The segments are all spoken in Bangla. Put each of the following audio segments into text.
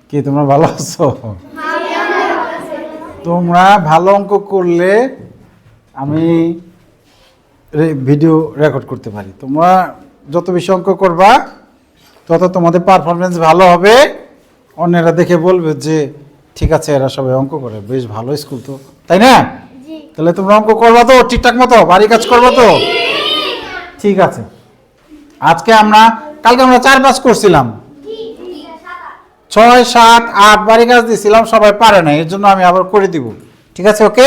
কি তোমরা ভালো আছো? তোমরা ভালো অঙ্ক করলে আমি ভিডিও রেকর্ড করতে পারি। তোমরা যত বেশি অঙ্ক করবা তত তোমাদের পারফরমেন্স ভালো হবে। অন্যেরা দেখে বলবে যে ঠিক আছে, এরা সবাই অঙ্ক করে, বেশ ভালো স্কুল তো, তাই না? তাহলে তোমরা অঙ্ক করবা তো ঠিকঠাক মতো, বাড়ি কাজ করবা তো? ঠিক আছে। কালকে আমরা 4-5 করছিলাম, 6, 7, 8 বাড়ি কাজ দিয়েছিলাম, সবাই পারে না, এর জন্য আমি আবার করে দিব। ঠিক আছে, ওকে?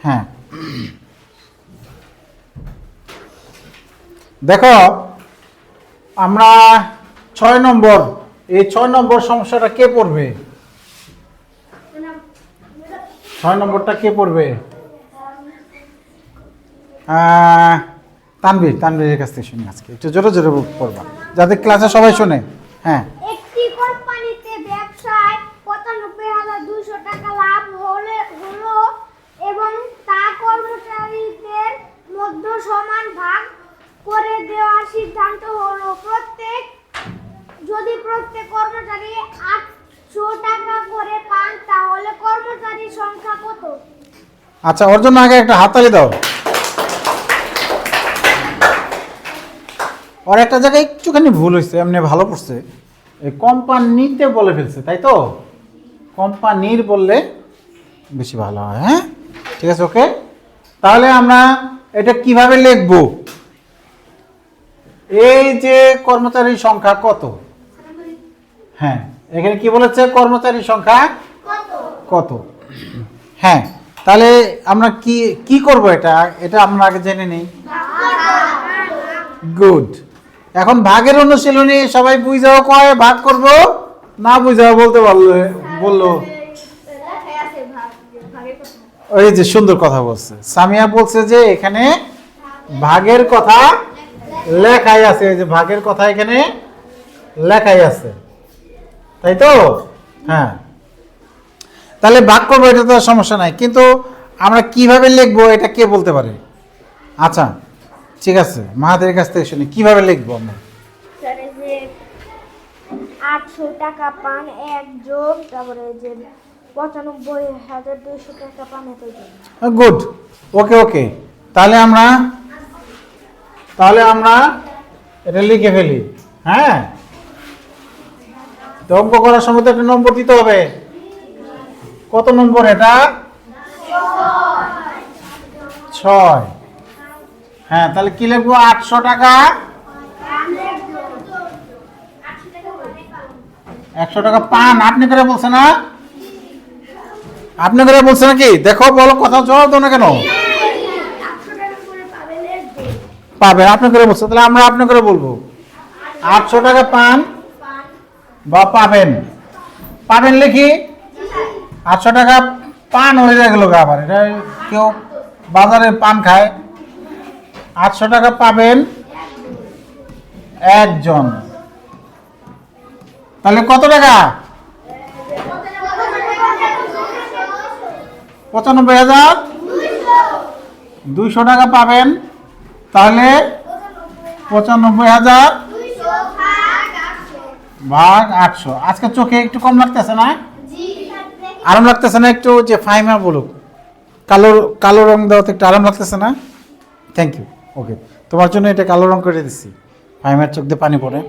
হ্যাঁ, দেখো আমরা 6 নম্বর, এই 6 নম্বর সমস্যাটা কে পড়বে? 6 নম্বরটা কে পড়বে? তানভীরের কাছ থেকে শুনি আজকে, একটু জোরে জোরে পড়বা যাতে ক্লাসে সবাই শোনে। হ্যাঁ, একটি কোম্পানিতে ব্যবসায় ৯৫,২০০ টাকা লাভ হলো এবং তা কর্মচারীদের মধ্যে সমান ভাগ করে দেওয়ার সিদ্ধান্ত হলো। যদি প্রত্যেক কর্মচারী ৮০০ টাকা করে পান তাহলে কর্মচারীর সংখ্যা কত? আচ্ছা, ওর জন্য আগে একটা হাততালি দাও। ওর একটা জায়গায় একটুখানি ভুল হয়েছে, এমনি ভালো পড়ছে, এই কোম্পানিতে বলে ফেলছে, তাই তো? কোম্পানির বললে বেশি ভালো হয়। হ্যাঁ, ঠিক আছে, ওকে। তাহলে আমরা এটা কিভাবে লিখব? এই যে কর্মচারীর সংখ্যা কত? হ্যাঁ, এখানে কি বলেছে? কর্মচারীর সংখ্যা কত? হ্যাঁ, তাহলে আমরা কি করব? এটা আমরা আগে জেনে নেই। গুড। এখন ভাগের অনুশীলনী সবাই বুঝাও, কয় ভাগ করব না বুঝাও বলতে বললো। ওই যে সুন্দর কথা বলছে সামিয়া, বলছে যে এখানে ভাগের কথা লেখাই আছে, এই যে ভাগের কথা এখানে লেখাই আছে, তাই তো? হ্যাঁ, তাহলে ভাগ করবো, এটা তো সমস্যা নাই, কিন্তু আমরা কিভাবে লিখবো এটা কে বলতে পারে? আচ্ছা, ঠিক আছে, মাহাদের কাছ থেকে শুনি কিভাবে লিখবো আমরা। ৮০০ টাকা পান এক যোগ, তারপরে যে ৯৫,২০০ টাকা পান। গুড, ওকে ওকে। তাহলে আমরা এটা লিখে ফেলি। হ্যাঁ, তো অঙ্ক করার সময় তো একটা নম্বর দিতে হবে। কত নম্বর এটা? 6। হ্যাঁ, তাহলে কি লিখবো? ৮০০ টাকা ১০০ টাকা পান। আপনি করে বলছে না? আপনি করে বলছে নাকি? দেখো, বলো, কথা জবাব দাও না কেন? পাবেন, আপনি করে বলছে, তাহলে আমরা আপনি করে বলবো। ৮০০ টাকা পান বা পাবেন। পাবেন লিখি, ৮০০ টাকা পান হয়ে গেল আবার, এটা কেউ বাজারে পান খায়। ৮০০ টাকা পাবেন একজন, তাহলে কত টাকা? ৯৫,২০০ টাকা পাবেন, তাহলে ৯৫,২০০ ভাগ ৮০০। আজকে চোখে একটু কম লাগতেছে না? আরাম লাগতেছে না একটু? যে ফাইমা বলুক, কালো রং দেওয়া তো একটু আরাম লাগতেছে না? থ্যাংক ইউ, ওকে। তোমার জন্য এটা কালো রং করে দিচ্ছি, ফাইমার চোখ দিয়ে পানি পড়ে।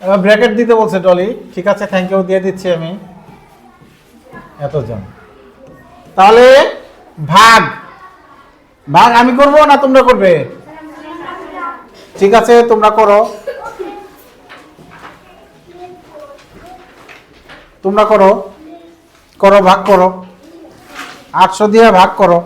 এবার ব্র্যাকেট দিতে বলছে ডলি, ঠিক আছে, থ্যাংক ইউ, দিয়ে দিচ্ছি আমি এতজন। তাহলে ভাগ আমি করব না তোমরা করবে? ঠিক আছে, তোমরা করো, ভাগ করো, ৮০০ দিয়ে ভাগ করো।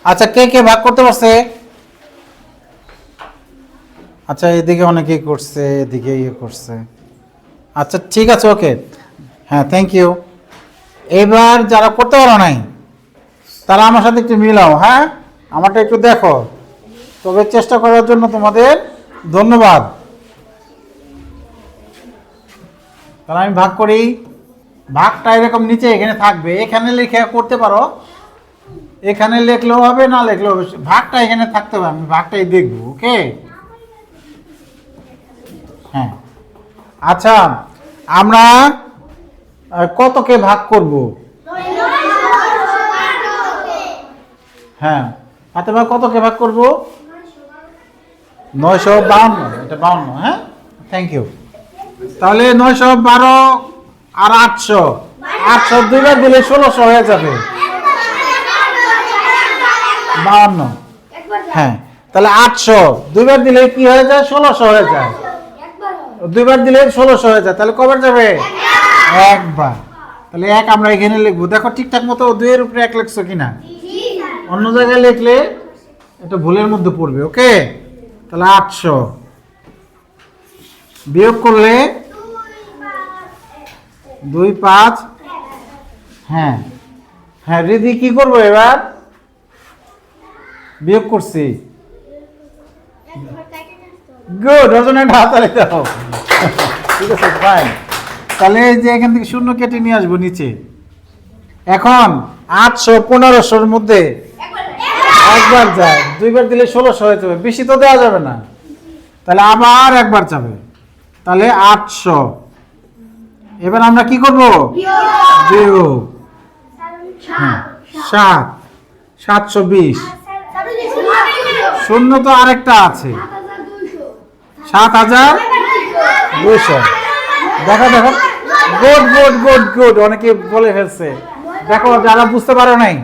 আচ্ছা, কে কে ভাগ করতে পারছে? আচ্ছা, এদিকে অনেকেই করছে, এদিকে ইয়ে করছে। আচ্ছা, ঠিক আছে, ওকে, হ্যাঁ, থ্যাংক ইউ। এবার যারা করতে পারো নাই তারা আমার সাথে একটু মিলাও। হ্যাঁ, আমারটা একটু দেখো। তবে চেষ্টা করার জন্য তোমাদের ধন্যবাদ। তাহলে আমি ভাগ করি, ভাগটা এরকম নিচে এখানে থাকবে, এখানে লিখে করতে পারো, এখানে লিখলেও হবে না লিখলেও হবে, ভাগটা এখানে থাকতে হবে, আমি ভাগটাই দেখবো। ওকে, হ্যাঁ আচ্ছা আমরা কতকে ভাগ করব? হ্যাঁ ফাতেমা কতকে ভাগ করব? 952, এটা 52, হ্যাঁ থ্যাংক ইউ। তাহলে 912 আর 800, 800 দুইবার দিলে 1600 হয়ে যাবে, 52। হ্যাঁ তাহলে 800 দুইবার দিলে কি হয়ে যায়? 1600 হয়ে যায়, দুইবার দিলে 1600 হয়ে যায়, তাহলে কবার যাবে? একবার। তাহলে এক আমরা এখানে লিখবো, দেখো ঠিকঠাক মতো 2 এর উপরে 1 লিখছো কিনা, অন্য জায়গায় লিখলে এটা ভুলের মধ্যে পড়বে। ওকে, তাহলে 800 বিয়োগ করলে 2 5, হ্যাঁ হ্যাঁ রিদি কি করবো এবার? বিয়োগ করছি, গুড, রচনা হাতালে দাও। ঠিক আছে ফাইন। তাহলে এই যে এখান থেকে শূন্য কেটে নিয়ে আসবো নিচে। এখন 800 1500-র মধ্যে একবার যায়, দুইবার দিলে 1600 হয়ে যাবে, বেশি তো দেওয়া যাবে না, তাহলে আবার একবার যাবে, তাহলে 800। এবার আমরা কি করব? বিয়োগ, 7 720, শূন্য তো আরেকটা আছে, 7200। দেখো দেখো, গুড গুড গুড গুড, অনেকে বলে ফেলছে। দেখো যারা বুঝতে পারো নাই,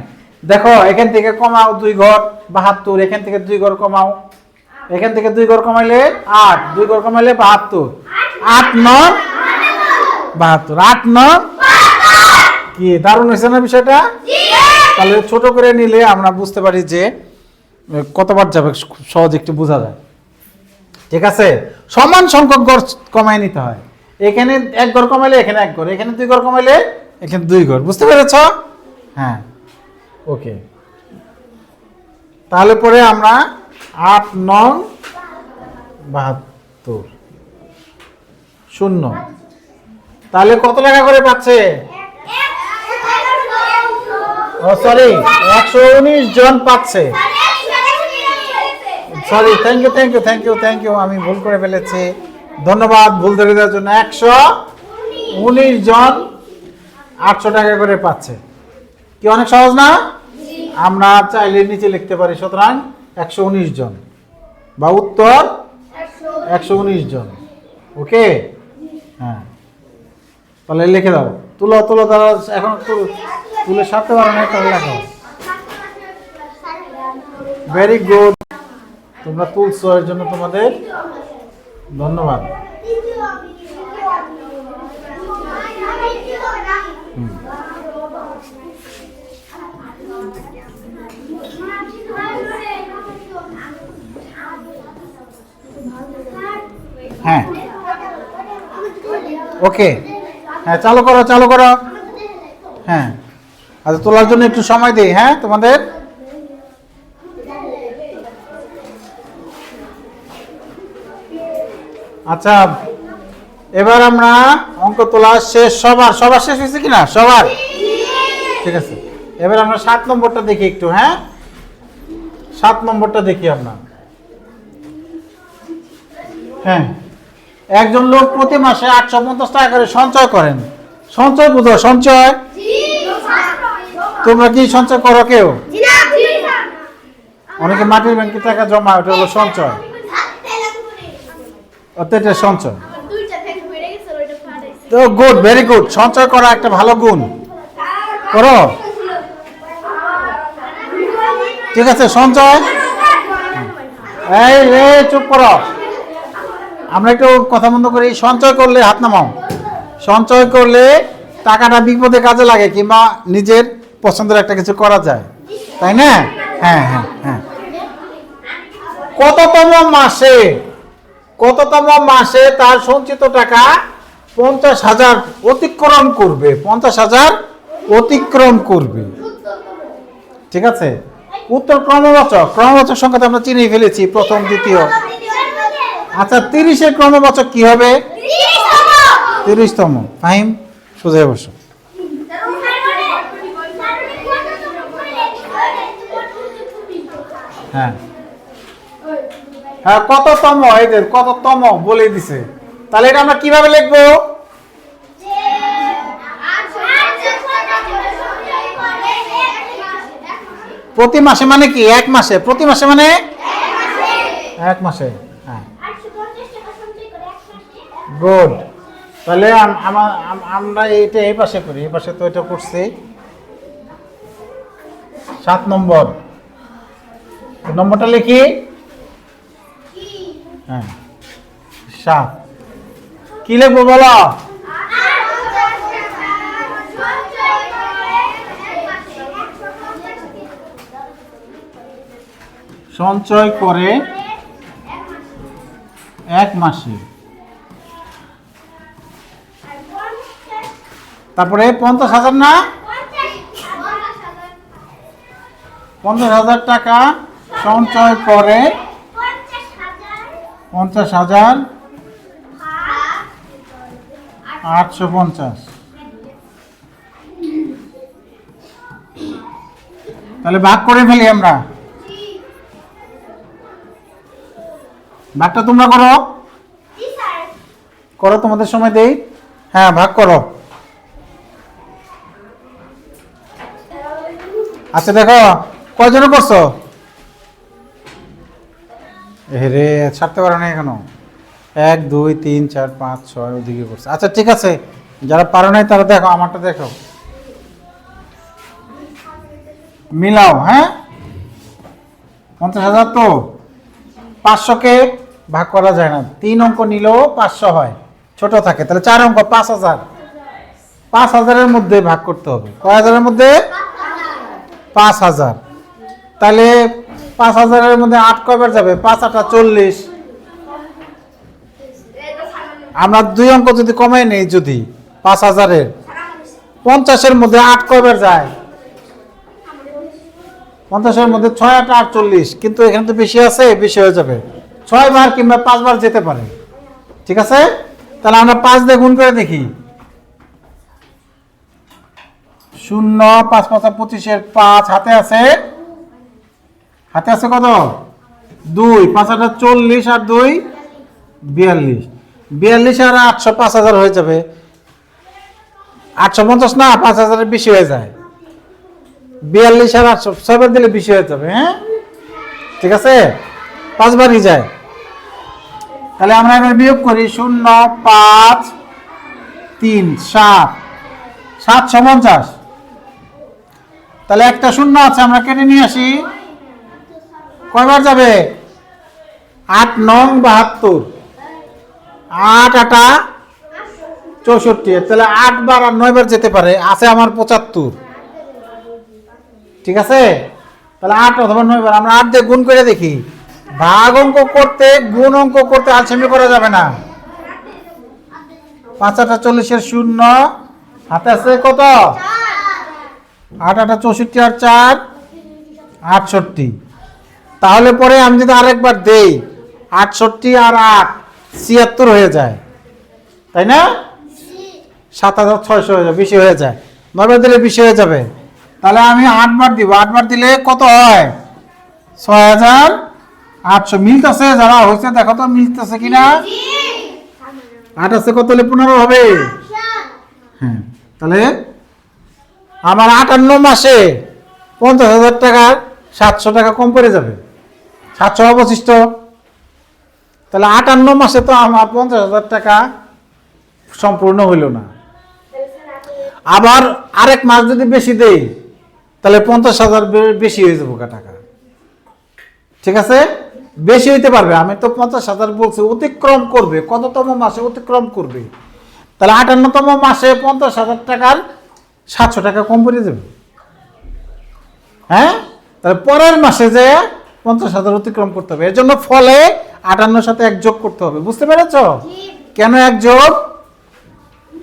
দেখো এখান থেকে কমাও 2 ঘর 72, এখান থেকে 2 ঘর কমাও, এখান থেকে 2 ঘর কমাইলে 8, 2 ঘর কমাইলে 72, 8 9 72, 8 9। কি দারুণ হয়েছে না বিষয়টা? তাহলে ছোট করে নিলে আমরা বুঝতে পারি যে কতবার যাবে, সহজ একটু বোঝা যায়। ঠিক আছে, সমান সংখ্যক ঘর কমায় নিতে হয়, এখানে 1 ঘর কমাইলে এখানে 1 ঘর, এখানে 2 ঘর কমাইলে এখানে 2 ঘর, বুঝতে পেরেছ? হ্যাঁ ওকে। তাহলে পরে আমরা 8 9 72 0, তাহলে কত টাকা করে পাচ্ছে? ও সরি, 119 জন পাচ্ছে। Sorry, thank you thank you thank you thank you, আমি ভুল করে ফেলেছি, ধন্যবাদ ভুল ধরে দেওয়ার জন্য। 119 জন 800 টাকা করে পাচ্ছে। কি অনেক সহজ না? আমরা চাইলে নিচে লিখতে পারি, সুতরাং 119 জন, বা উত্তর 119 জন। ওকে, হ্যাঁ তাহলে লিখে দাও, তুলো তুলো, তারা এখন তুলে সারতে পারো না, তাহলে লেখো। ভেরি গুড, তোমরা তুলছো, এর জন্য তোমাদের ধন্যবাদ। হ্যাঁ ওকে, হ্যাঁ চালু করো চালু করো। হ্যাঁ আচ্ছা, তোলার জন্য একটু সময় দিই। হ্যাঁ তোমাদের আচ্ছা, এবার আমরা অঙ্ক তোলা শেষ, সবার সবার শেষ হয়েছে কিনা? সবার ঠিক আছে। এবার আমরা 7 নম্বরটা দেখি একটু। হ্যাঁ 7 নম্বরটা দেখি আমরা। হ্যাঁ, একজন লোক প্রতি মাসে 850 টাকা করে সঞ্চয় করেন। সঞ্চয় বুঝো? সঞ্চয় তোমরা কি সঞ্চয় করো কেউ? অনেকে মাটির ব্যাংকে টাকা জমা, ওটা হলো সঞ্চয়, এটা সঞ্চয়। তো গুড, ভেরি গুড, সঞ্চয় করা একটা ভালো গুণ, করো। ঠিক আছে, সঞ্চয়। এই চুপ করো, আমরা একটু কথা বন্ধ করি। সঞ্চয় করলে হাত নামাও। সঞ্চয় করলে টাকাটা বিপদে কাজে লাগে, কিংবা নিজের পছন্দের একটা কিছু করা যায়, তাই না? হ্যাঁ হ্যাঁ হ্যাঁ। কততম মাসে তার সঞ্চিত টাকা 50,000 অতিক্রম করবে? 50,000 অতিক্রম করবে। ঠিক আছে, উত্তর ক্রমবাচক। ক্রমবাচক সংখ্যা তো আমরা চিনেই ফেলেছি, প্রথম দ্বিতীয়। আচ্ছা 30-এর ক্রমবাচক কি হবে? 30তম। ফাহিম সোজা বসো। হ্যাঁ হ্যাঁ, কততম এদের কততম বলে দিছে, তাহলে এটা আমরা কিভাবে লিখবো? প্রতি মাসে মানে কি? এক মাসে। প্রতি মাসে মানে এক মাসে। হ্যাঁ গুড। তাহলে আমরা এইটা এই পাশে করি, এই পাশে তো এটা করছি। 7 নম্বর নম্বরটা লিখি। হ্যাঁ 7 কি লিখবো বলো? সঞ্চয় করে এক মাসে। তারপরে 50,000 না? 50,000 টাকা সঞ্চয় করে 50,000 850। তাহলে ভাগ করে ফেলি আমরা। ভাগটা তোমরা করো, করো তোমাদের সময় দেই। হ্যাঁ ভাগ করো। আচ্ছা দেখো কয়জনে করছো? রে ছাড়তে পারো না এখনো। 1 2 3 4 5 6 ওদিকে করছে। আচ্ছা ঠিক আছে, যারা পারো নাই তারা দেখো, আমারটা দেখো, মিলাও। হ্যাঁ 50,000 তো 500-কে ভাগ করা যায় না, 3 অঙ্ক নিলেও 500 হয়, ছোট থাকে। তাহলে 4 অঙ্ক 5,000। 5,000-এর মধ্যে ভাগ করতে হবে। কয় হাজারের মধ্যে? 5,000। তাহলে 5,000-এর মধ্যে 8 কয়বার যাবে? 5 8 40। আমরা 2 অঙ্ক যদি কমাই নেই, যদি 5,000-এর 50-এর মধ্যে 8 কয়বার যায়? 50-এর মধ্যে 6 8 48, কিন্তু এখানে তো বেশি আছে, বেশি হয়ে যাবে। 6 বার কিংবা 5 বার যেতে পারে। ঠিক আছে, তাহলে আমরা 5 দিয়ে গুণ করে দেখি। 0 5 5 25-এর 5 হাতে আছে, হাতে আছে কত? 2 5 8 40 আর 2 42। 42 আর 800 5,000 হয়ে যাবে। 850 না, 5,000-এর বেশি হয়ে যায়। 42 আর 800 6 বার দিলে বেশি হয়ে যাবে। হ্যাঁ ঠিক আছে, 5 বারই যায়। তাহলে আমরা এবার বিয়োগ করি। 0 5 3 7 750। তাহলে একটা শূন্য আছে, আমরা কেটে নিয়ে আসি। কয়বার যাবে? 8 9 72, 8 8 64। তাহলে 8 বার আর 9 বার যেতে পারে, আছে আমার 75। ঠিক আছে, তাহলে 8 অথবা 9 বার। আমরা 8 দিয়ে গুণ করে দেখি। ভাগ অঙ্ক করতে গুণ অঙ্ক করতে আলসেমি করা যাবে না। 5 8 40-এর 0 হাতে আছে কত? 8 8 64 আর 4 68। তাহলে পরে আমি যদি আরেকবার দেই, 68 আর 8 76 হয়ে যায়, তাই না? 7,600 হয়ে যায়, বেশি হয়ে যায়। 9 বার দিলে বেশি হয়ে যাবে। তাহলে আমি 8 বার দিব। 8 বার দিলে কত হয়? 6,800। মিলতেছে? যারা হয়েছে দেখো তো মিলতেছে কিনা। 8 আছে কত হলে 15 হবে? হ্যাঁ, তাহলে আমার 58 মাসে 50,000 টাকার 700 টাকা কম পড়ে যাবে, 700 অবশিষ্ট। তাহলে 58 মাসে তো আমার 50,000 টাকা সম্পূর্ণ হইল না। আবার আরেক মাস যদি বেশি দেই, তাহলে 50,000 বেশি হয়ে যাবো টাকা। ঠিক আছে, বেশি হইতে পারবে। আমি তো 50,000 বলছি, অতিক্রম করবে। কততম মাসে অতিক্রম করবে? তাহলে 58তম মাসে 50,000 টাকার 700 টাকা কম পড়ে যাবে। হ্যাঁ, তাহলে পরের মাসে যে 50,000 অতিক্রম করতে হবে। এর জন্য ফলে 58-র সাথে 1 যোগ করতে হবে। বুঝতে পেরেছ? কেন 1 যোগ?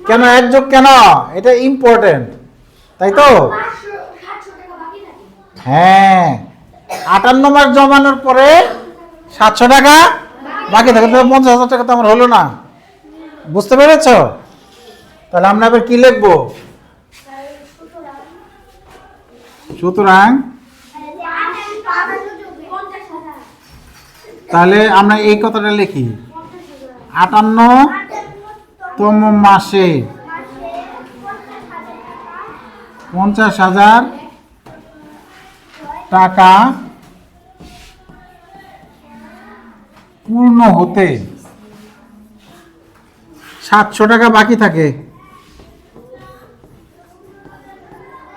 কেন 1 যোগ? কেন? এটা ইম্পর্টেন্ট, তাই তো? হ্যাঁ, 58 মাস জমানোর পরে 700 টাকা বাকি থাকে, তাহলে 50,000 টাকা তো আমার হলো না। বুঝতে পেরেছ? তাহলে আমরা এবার কি লিখবো? সুতরাং তাহলে আমরা এই কথাটা লিখি, 58তম মাসে 50,000 টাকা পূর্ণ হতে 700 টাকা বাকি থাকে।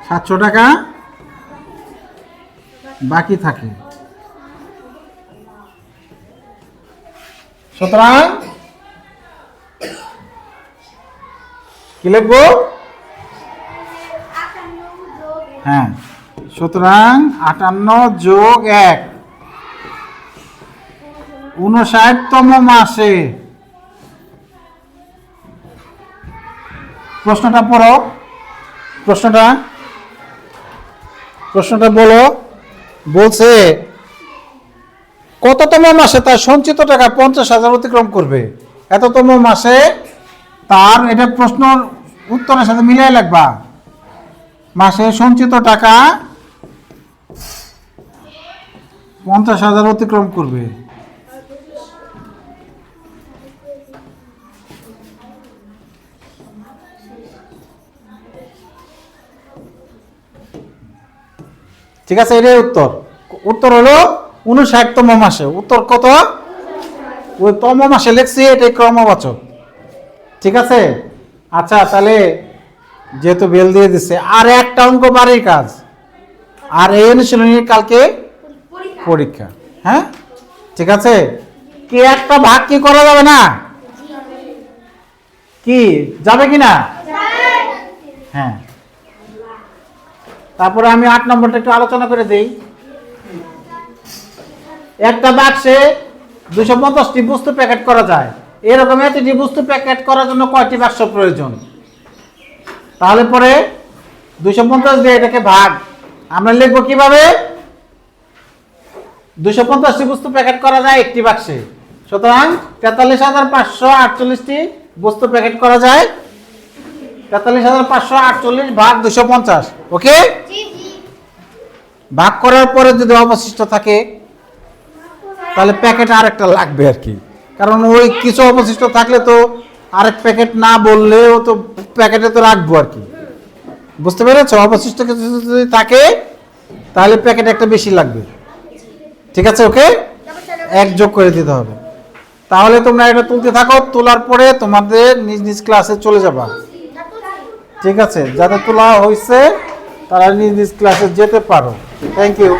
700 টাকা বাকি থাকে। সুতরাং কি লিখবো? হ্যাঁ, সুতরাং 58 যোগ 1 59তম মাসে, প্রশ্নটা পড়ো, প্রশ্নটা বলো। বলছে কততম মাসে তার সঞ্চিত টাকা 50,000 অতিক্রম করবে? এততম মাসে তার, এটা প্রশ্নের উত্তরের সাথে মিলিয়ে লিখবা। মাসে সঞ্চিত টাকা 50,000 অতিক্রম করবে। ঠিক আছে, এটাই উত্তর। উত্তর হলো 59তম মাসে। উত্তর কত? ওই তম মাসে লিখছি, এটাই ক্রমবাচক। ঠিক আছে, আচ্ছা তাহলে যেহেতু বেল দিয়ে দিচ্ছে, আর একটা অঙ্ক বাড়ির কাজ, আর এই অনুশীলনী কালকে পরীক্ষা। হ্যাঁ, ঠিক আছে। কি একটা ভাগ কি করা যাবে না? কি যাবে কি না? হ্যাঁ, তারপরে আমি 8 নম্বরটা একটু আলোচনা করে দেই। একটা বাক্সে 250টি বস্তু প্যাকেট করা যায়। এরকম এতটি বস্তু প্যাকেট করার জন্য কয়টি বাক্স প্রয়োজন? তাহলে পরে 250 দিয়ে এটাকে ভাগ আমরা লিখবো কিভাবে? 250টি বস্তু প্যাকেট করা যায় একটি বাক্সে, সুতরাং 43,548টি বস্তু প্যাকেট করা যায়। 43,548 ভাগ 250। ওকে, ভাগ করার পরে যদি অবশিষ্ট থাকে তাহলে প্যাকেট আরেকটা লাগবে আর কি, কারণ ওই কিছু অবশিষ্ট থাকলে তো আরেক প্যাকেট না বললেও তো প্যাকেটে তো রাখবো আর কি। বুঝতে পেরেছো? অবশিষ্ট কিছু যদি থাকে তাহলে প্যাকেট একটা বেশি লাগবে। ঠিক আছে, ওকে, 1 যোগ করে দিতে হবে। তাহলে তোমরা এটা তুলতে থাকো, তোলার পরে তোমাদের নিজ নিজ ক্লাসে চলে যাবা। ঠিক আছে, যাদের তোলা হয়েছে তারা নিজ নিজ ক্লাসে যেতে পারো। Thank you.